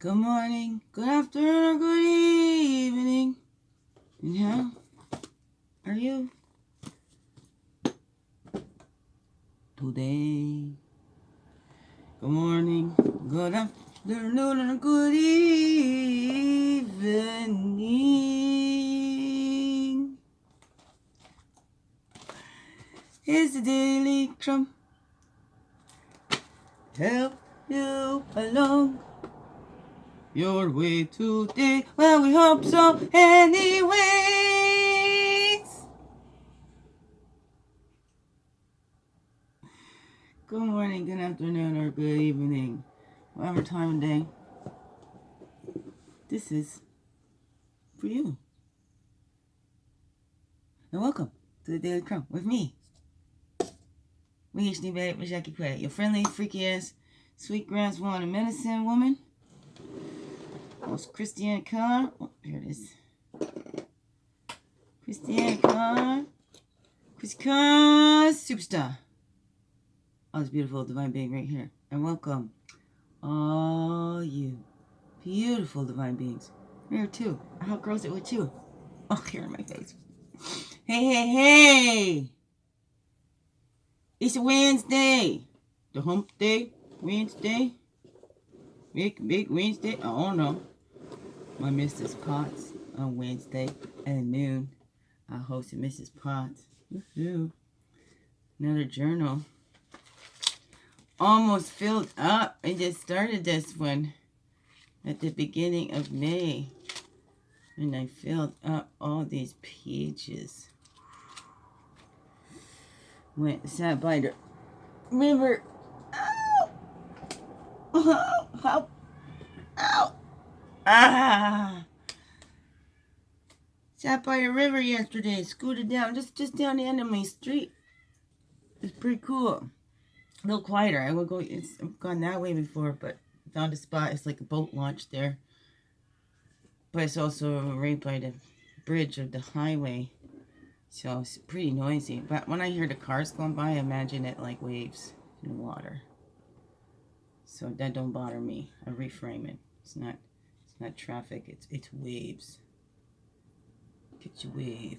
Good morning, good afternoon, or good evening. And how are you today? Good morning, good afternoon, or good evening. Here's the daily CRUMB. Help you along your way today. Well, we hope so anyways. Good morning, good afternoon, or good evening. Whatever time of day. This is for you. And welcome to the Daily CRUMB with me. Your friendly, freaky ass, sweet grass water medicine woman. Christiane Carr. Oh, here it is. Christiane Carr. Chris Carr, superstar. Oh, this beautiful divine being right here. And welcome, all you beautiful divine beings. Here too. How gross it with you? Oh, here in my face. Hey, hey, hey! It's a Wednesday. The hump day. Wednesday. Big Wednesday. I don't know. My Mrs. Potts on Wednesday at noon. I hosted Mrs. Potts. Woohoo. Another journal. Almost filled up. I just started this one at the beginning of May. And I filled up all these pages. Sat by the river. Ow! Ow! Ow! Ow! Ah! Sat by a river yesterday. Scooted down, just down the end of my street. It's pretty cool. A little quieter. I've gone that way before, but found a spot. It's like a boat launch there. But it's also right by the bridge of the highway. So it's pretty noisy. But when I hear the cars going by, I imagine it like waves in the water. So that don't bother me. I reframe it. It's not traffic. It's waves. Catch a wave,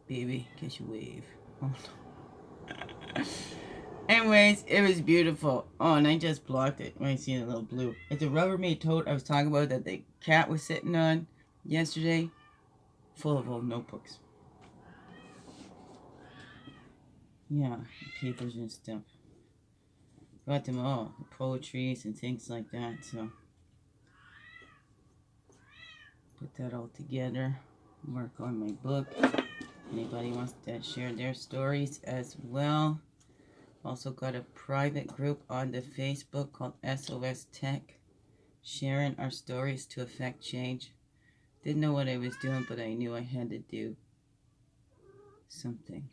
baby. Catch a wave. Oh no. Anyways, it was beautiful. Oh, and I just blocked it when I see the little blue. It's a Rubbermaid tote I was talking about that the cat was sitting on yesterday. Full of old notebooks. Yeah, papers and stuff. Got them all. Poetries and things like that. So, put that all together. Work on my book. Anybody wants to share their stories as well. Also got a private group on the Facebook called SOS Tech. Sharing our stories to affect change. Didn't know what I was doing, but I knew I had to do something.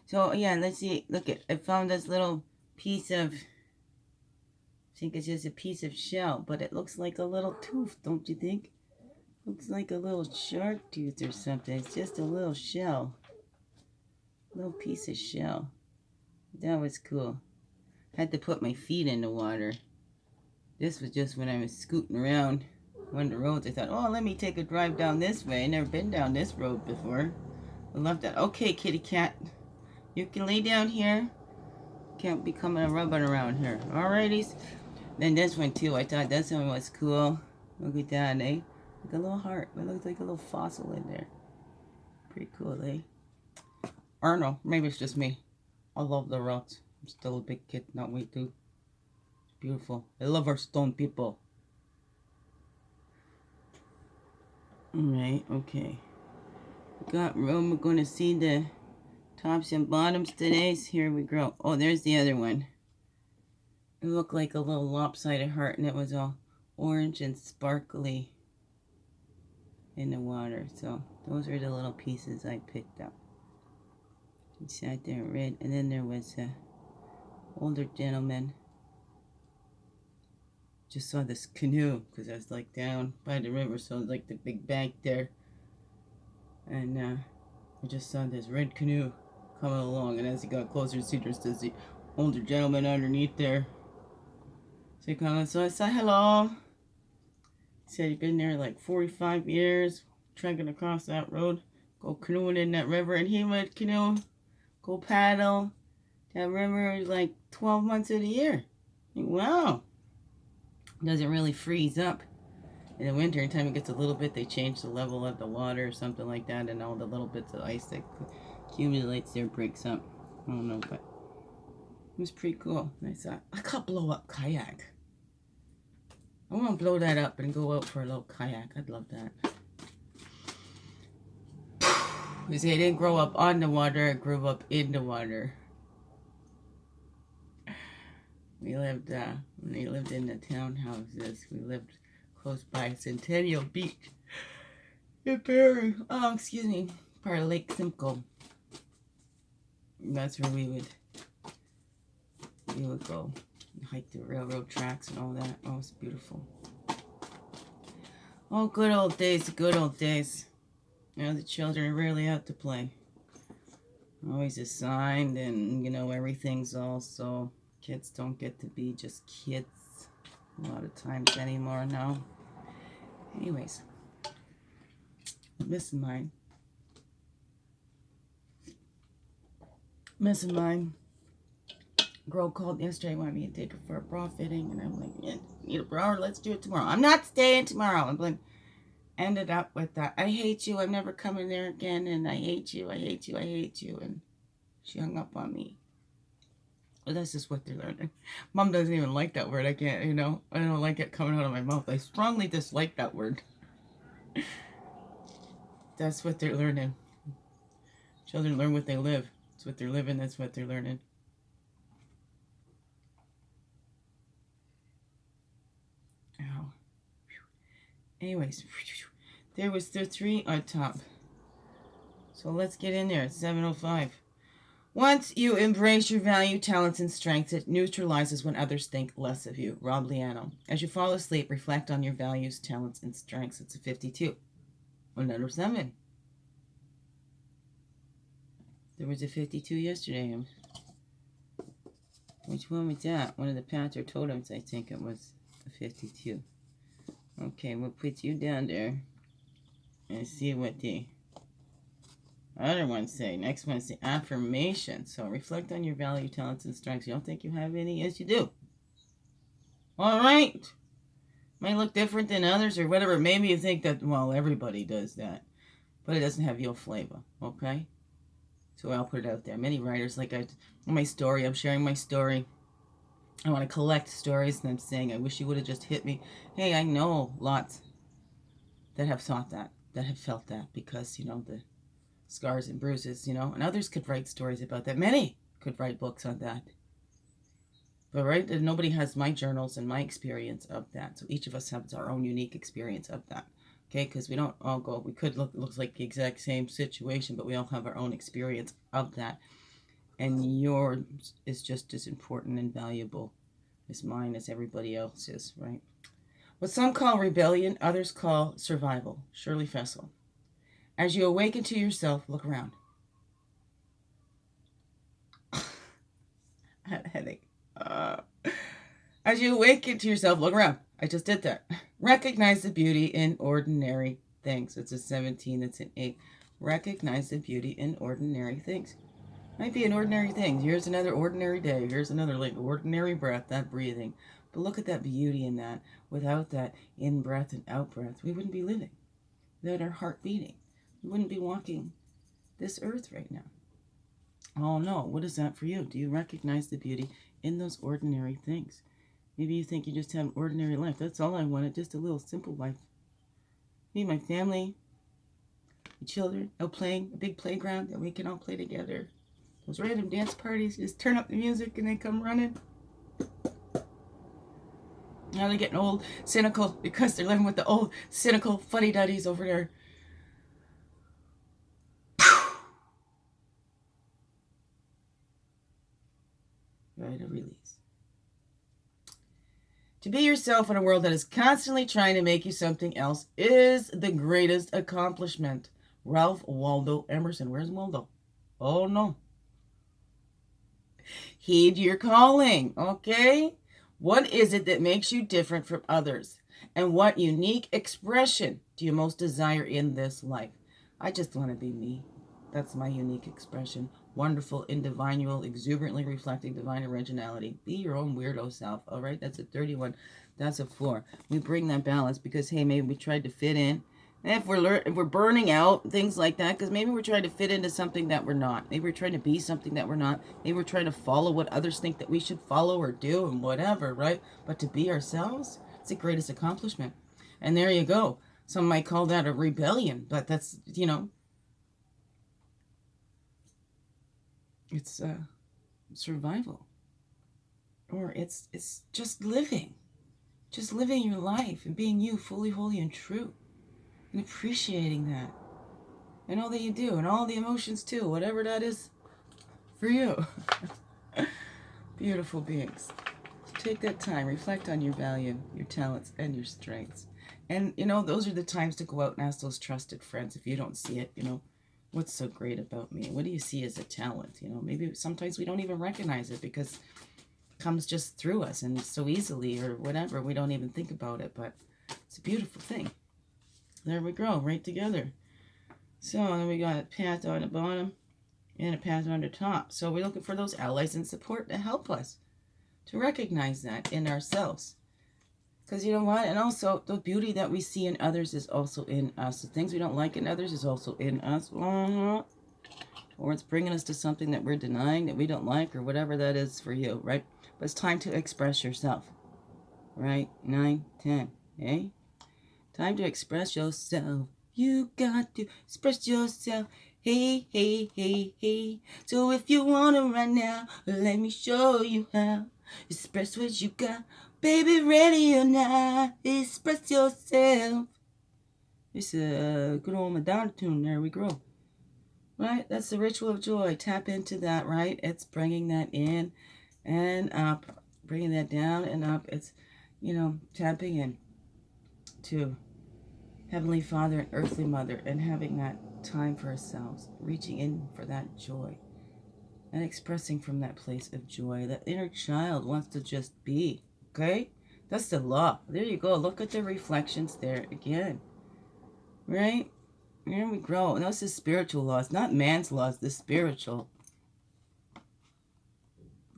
So, yeah, let's see. Look, I found this little piece of, I think it's just a piece of shell, but it looks like a little tooth, don't you think? Looks like a little shark tooth or something. It's just a little shell. Little piece of shell. That was cool. Had to put my feet in the water. This was just when I was scooting around one of the roads. I thought, oh, let me take a drive down this way. I never been down this road before. I love that. Okay, kitty cat. You can lay down here. Can't be coming and rubbing around here. Alrighties. Then this one too. I thought this one was cool. Look at that, eh? Like a little heart. It looks like a little fossil in there. Pretty cool, eh? Or no, maybe it's just me. I love the rocks. I'm still a big kid, not way too. It's beautiful. I love our stone people. Alright, okay. Got room. We're going to see the tops and bottoms today. So here we go. Oh, there's the other one. It looked like a little lopsided heart, and it was all orange and sparkly in the water. So those are the little pieces I picked up. He sat there and read, and then there was a older gentleman. Just saw this canoe because I was like down by the river, so it's like the big bank there. And I just saw this red canoe coming along, and as he got closer to see, there's the older gentleman underneath there. So I said hello. said he'd been there like 45 years, trekking across that road, go canoeing in that river, and he would canoe, go paddle that river like 12 months of the year. Like, wow. Doesn't really freeze up. In the winter, anytime it gets a little bit, they change the level of the water or something like that, and all the little bits of ice that accumulates there breaks up. I don't know, but it was pretty cool. And I thought, I could blow up kayak. I want to blow that up and go out for a little kayak. I'd love that. Because they didn't grow up on the water, I grew up in the water. We lived, when we lived in the townhouses, we lived close by Centennial Beach in Perry. Oh, excuse me, part of Lake Simcoe. That's where we would go hike the railroad tracks and all that. Oh, it's beautiful. Oh, good old days, good old days. You know, the children are rarely out to play. Always assigned, and you know, everything's also, kids don't get to be just kids a lot of times anymore now. Anyways, missing mine. Girl called yesterday, wanted me to take her for a bra fitting, and I'm like, yeah, need a bra, or let's do it tomorrow. I'm not staying tomorrow. I'm like, ended up with that. I hate you. I'm never coming there again, and I hate you. I hate you. I hate you. And she hung up on me. But that's just what they're learning. Mom doesn't even like that word. I can't, you know, I don't like it coming out of my mouth. I strongly dislike that word. That's what they're learning. Children learn what they live. That's what they're living. That's what they're learning. Ow. Anyways, there was the 3 on top. So let's get in there. It's 7:05. Once you embrace your value, talents, and strengths, it neutralizes when others think less of you. Rob Liano. As you fall asleep, reflect on your values, talents, and strengths. It's a 52. Another 7. There was a 52 yesterday. Which one was that? One of the Path Totems, I think it was a 52. Okay, we'll put you down there and see what the other ones say. Next one's the affirmation. So reflect on your value, talents, and strengths. You don't think you have any? Yes, you do. All right. Might look different than others or whatever. Maybe you think that, well, everybody does that. But it doesn't have your flavor, okay? So I'll put it out there. Many writers, like my story, I'm sharing my story. I want to collect stories, and I'm saying, I wish you would have just hit me. Hey, I know lots that have thought that have felt that, because, you know, the scars and bruises, you know, and others could write stories about that. Many could write books on that. But, right, nobody has my journals and my experience of that. So each of us has our own unique experience of that. Okay, because we don't all go, we could looks like the exact same situation, but we all have our own experience of that. And yours is just as important and valuable as mine, as everybody else's, right? What some call rebellion, others call survival. Shirley Fessel. As you awaken to yourself, look around. I had a headache. As you awaken to yourself, look around. I just did that. Recognize the beauty in ordinary things. It's a 17, it's an 8. Recognize the beauty in ordinary things. Might be an ordinary thing. Here's another ordinary day. Here's another like ordinary breath, that breathing. But look at that beauty in that. Without that in-breath and out-breath, we wouldn't be living. Without our heart beating, we wouldn't be walking this earth right now. Oh no, what is that for you? Do you recognize the beauty in those ordinary things? Maybe you think you just have an ordinary life. That's all I wanted, just a little simple life. Me, my family, my children, out playing, a big playground that we can all play together. Those random dance parties, just turn up the music and they come running. Now they're getting old, cynical, because they're living with the old, cynical fuddy-duddies over there. Right, a release. To be yourself in a world that is constantly trying to make you something else is the greatest accomplishment. Ralph Waldo Emerson. Where's Waldo? Oh, no. Heed your calling, okay? What is it that makes you different from others? And what unique expression do you most desire in this life? I just want to be me. That's my unique expression. Wonderful, individual, exuberantly reflecting divine originality. Be your own weirdo self, all right? That's a 31. That's a 4. We bring that balance because, hey, maybe we tried to fit in. And if we're burning out, things like that, because maybe we're trying to fit into something that we're not. Maybe we're trying to be something that we're not. Maybe we're trying to follow what others think that we should follow or do and whatever, right? But to be ourselves, it's the greatest accomplishment. And there you go. Some might call that a rebellion, but that's, you know, it's survival. Or it's just living. Just living your life and being you, fully, holy, and true. And appreciating that. And all that you do. And all the emotions too. Whatever that is for you. Beautiful beings. So take that time. Reflect on your value, your talents, and your strengths. And, you know, those are the times to go out and ask those trusted friends. If you don't see it, you know, what's so great about me? What do you see as a talent? You know, maybe sometimes we don't even recognize it because it comes just through us and so easily or whatever. We don't even think about it, but it's a beautiful thing. There we go, right together. So then we got a path on the bottom and a path on the top. So we're looking for those allies and support to help us to recognize that in ourselves. Because you know what? And also, the beauty that we see in others is also in us. The things we don't like in others is also in us. Or it's bringing us to something that we're denying, that we don't like, or whatever that is for you, right? But it's time to express yourself, right? 9, 10, eh? Time to express yourself. You got to express yourself. Hey, hey, hey, hey. So if you want to right now, let me show you how. Express what you got. Baby, ready or not, express yourself. It's a good old Madonna tune. There we go. Right? That's the ritual of joy. Tap into that, right? It's bringing that in and up. Bringing that down and up. It's, you know, tapping in to Heavenly Father and Earthly Mother and having that time for ourselves. Reaching in for that joy. And expressing from that place of joy. That inner child wants to just be. Okay? That's the law. There you go. Look at the reflections there again. Right? Here we grow. And that's the spiritual laws. Not man's laws. The spiritual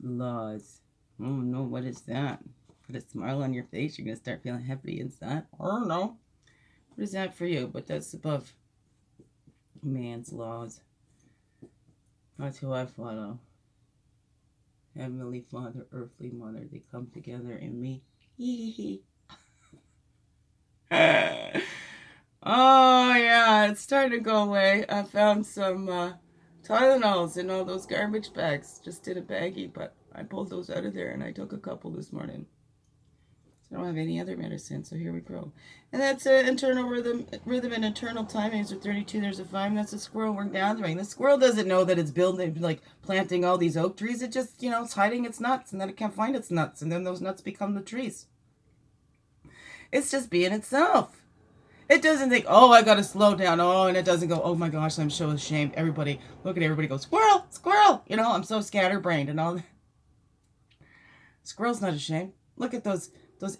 laws. Oh no, what is that? Put a smile on your face. You're going to start feeling happy inside. I don't know. What is that for you? But that's above man's laws. That's who I follow. Heavenly Father, Earthly Mother, they come together in me. Oh, yeah, it's starting to go away. I found some Tylenols in all those garbage bags. Just did a baggie, but I pulled those out of there, and I took a couple this morning. So I don't have any other medicine, so here we go. And that's internal rhythm and internal timing. So 32, there's a 5, and that's a squirrel we're gathering. The squirrel doesn't know that it's building, like planting all these oak trees. It just, you know, it's hiding its nuts, and then it can't find its nuts, and then those nuts become the trees. It's just being itself. It doesn't think, oh, I gotta slow down. Oh, and it doesn't go, oh my gosh, I'm so ashamed. Everybody, look at everybody go, squirrel, squirrel. You know, I'm so scatterbrained and all that. Squirrel's not ashamed. Look at those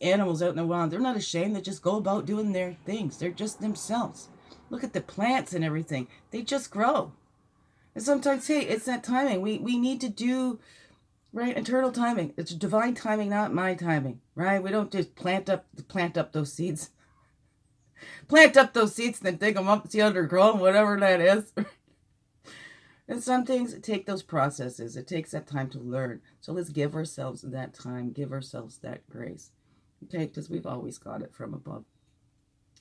animals out in the wild. They're not ashamed. They just go about doing their things. They're just themselves. Look at the plants and everything. They just grow. And sometimes, hey, it's that timing. We need to do, right, internal timing. It's divine timing, not my timing, right? We don't just plant up those seeds. Plant up those seeds and then dig them up and see how they're growing, whatever that is. And some things take those processes. It takes that time to learn. So let's give ourselves that time. Give ourselves that grace. Okay, because we've always got it from above.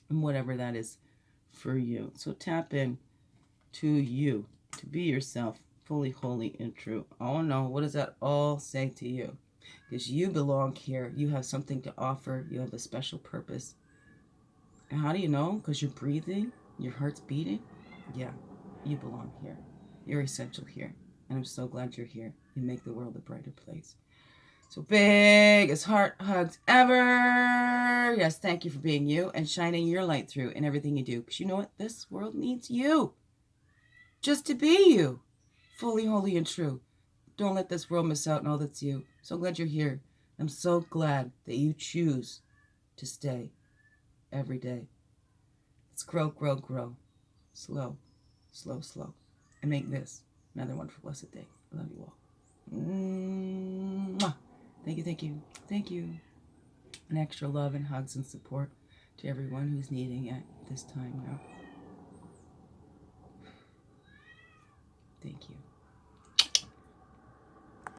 And whatever that is for you. So tap in to you. To be yourself. Fully, holy, and true. Oh no, what does that all say to you? Because you belong here. You have something to offer. You have a special purpose. And how do you know? Because you're breathing. Your heart's beating. Yeah, you belong here. You're essential here. And I'm so glad you're here. You make the world a brighter place. So big as heart hugs ever. Yes, thank you for being you and shining your light through in everything you do. Because you know what? This world needs you. Just to be you. Fully, holy, and true. Don't let this world miss out on all that's you. So glad you're here. I'm so glad that you choose to stay. every day. Let's grow, grow, grow. Slow, slow, slow. And make this another wonderful, blessed day. I love you all. Mwah. Thank you, thank you, thank you. And extra love and hugs and support to everyone who's needing it this time now.